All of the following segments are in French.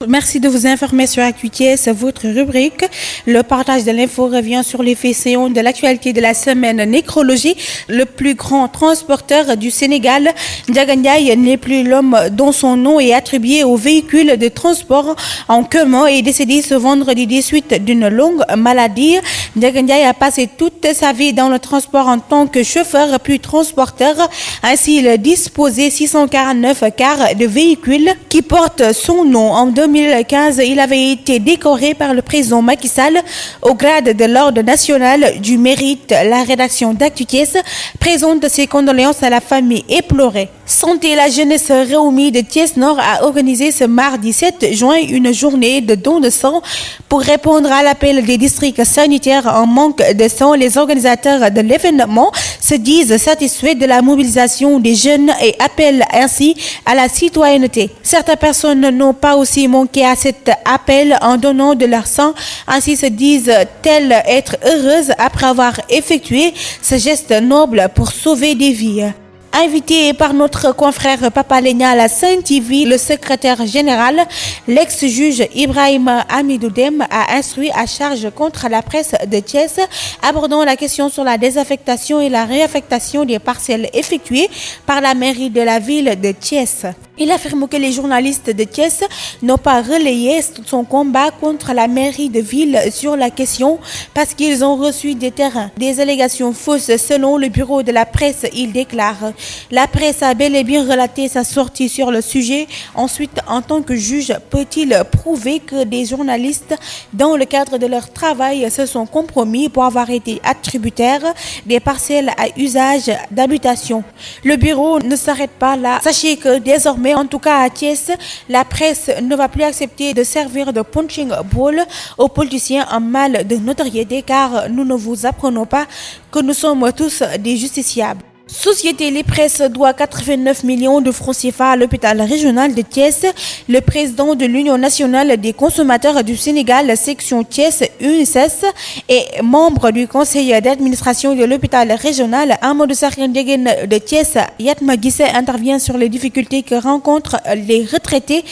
Merci de vous informer sur ActuTS, votre rubrique. Le partage de l'info revient sur les faits saillants de l'actualité de la semaine nécrologie. Le plus grand transporteur du Sénégal, Ndiaga Ndiaye, n'est plus l'homme dont son nom est attribué au véhicule de transport en commun et est décédé ce vendredi 18 d'une longue maladie. Ndiaga Ndiaye a passé toute sa vie dans le transport en tant que chauffeur puis transporteur. Ainsi, il disposait 649 cars de véhicules qui portent son nom. En 2015, il avait été décoré par le président Macky Sall au grade de l'Ordre national du mérite. La rédaction d'ActuTS présente ses condoléances à la famille éplorée. Santé et la jeunesse Réumi de Thiès Nord a organisé ce mardi 7 juin une journée de don de sang pour répondre à l'appel des districts sanitaires en manque de sang. Les organisateurs de l'événement se disent satisfaits de la mobilisation des jeunes et appellent ainsi à la citoyenneté. Certaines personnes n'ont pas aussi manqué à cet appel en donnant de leur sang. Ainsi se disent-elles être heureuses après avoir effectué ce geste noble pour sauver des vies. Invité par notre confrère Papa Léna à la Sen TV, le secrétaire général, l'ex-juge Ibrahima Amidou Dème a instruit à charge contre la presse de Thiès, abordant la question sur la désaffectation et la réaffectation des parcelles effectuées par la mairie de la ville de Thiès. Il affirme que les journalistes de Thiès n'ont pas relayé son combat contre la mairie de ville sur la question parce qu'ils ont reçu des terrains. Des allégations fausses selon le bureau de la presse, il déclare. La presse a bel et bien relaté sa sortie sur le sujet. Ensuite, en tant que juge, peut-il prouver que des journalistes, dans le cadre de leur travail, se sont compromis pour avoir été attributaires des parcelles à usage d'habitation? Le bureau ne s'arrête pas là. Sachez que désormais, en tout cas à Thiès, la presse ne va plus accepter de servir de punching ball aux politiciens en mal de notoriété, car nous ne vous apprenons pas que nous sommes tous des justiciables. Société Les Presses doit 89 millions de francs CFA à l'hôpital régional de Thiès. Le président de l'Union nationale des consommateurs du Sénégal, section Thiès, UNICES, et membre du conseil d'administration de l'hôpital régional, Amadou Sarkhan Degen de Thiès, Yatma Guissé, intervient sur les difficultés que rencontrent les retraités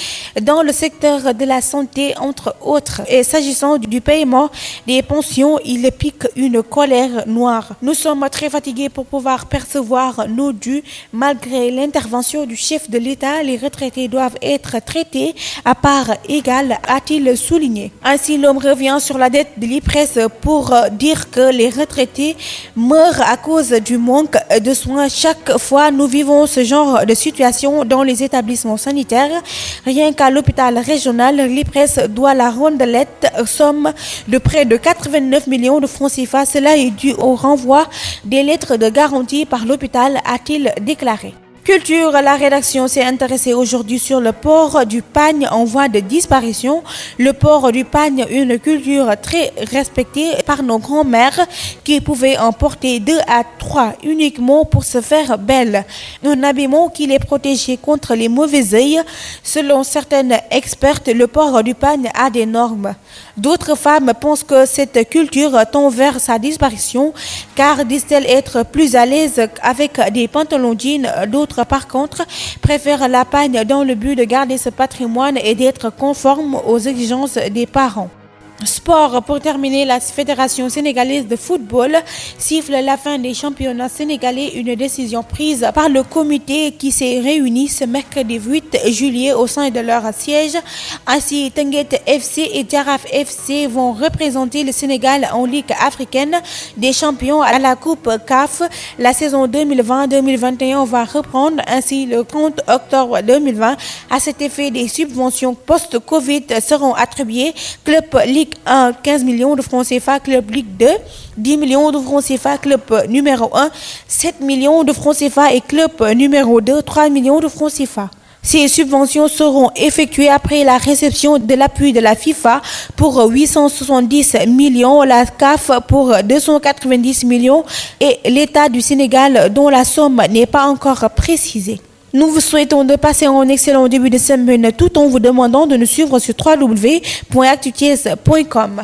dans le secteur de la santé, entre autres. Et s'agissant du paiement des pensions, il pique une colère noire. Nous sommes très fatigués pour pouvoir percevoir nos dus. Malgré l'intervention du chef de l'État, les retraités doivent être traités à part égale, a-t-il souligné. Ainsi, l'homme revient sur la dette de l'IPRES pour dire que les retraités meurent à cause du manque de soins. Chaque fois, nous vivons ce genre de situation dans les établissements sanitaires. Rien qu'à l'hôpital régional, l'IPRES doit la rondelette, somme de près de 89 millions de francs CFA. Cela est dû au renvoi des lettres de garantie par l'hôpital, a-t-il déclaré. Culture, la rédaction s'est intéressée aujourd'hui sur le port du pagne en voie de disparition. Le port du pagne, une culture très respectée par nos grands-mères qui pouvaient en porter 2 à 3 uniquement pour se faire belle. Un habillement qui les protégeait contre les mauvais œils. Selon certaines expertes, le port du pagne a des normes. D'autres femmes pensent que cette culture tend vers sa disparition car disent-elles être plus à l'aise avec des pantalons jeans. D'autres, par contre, préfèrent la pagne dans le but de garder ce patrimoine et d'être conforme aux exigences des parents. Sport, pour terminer, la Fédération sénégalaise de football siffle la fin des championnats sénégalais, une décision prise par le comité qui s'est réuni ce mercredi 8 juillet au sein de leur siège. Ainsi, Teungueth FC et Jaraaf FC vont représenter le Sénégal en Ligue africaine des champions à la Coupe CAF. La saison 2020-2021 va reprendre ainsi le 30 octobre 2020. À cet effet, des subventions post-Covid seront attribuées. Club Ligue 1, 15 millions de francs CFA, club Ligue 2, 10 millions de francs CFA, club numéro 1, 7 millions de francs CFA et club numéro 2, 3 millions de francs CFA. Ces subventions seront effectuées après la réception de l'appui de la FIFA pour 870 millions, la CAF pour 290 millions et l'État du Sénégal dont la somme n'est pas encore précisée. Nous vous souhaitons de passer un excellent début de semaine tout en vous demandant de nous suivre sur www.actuties.com.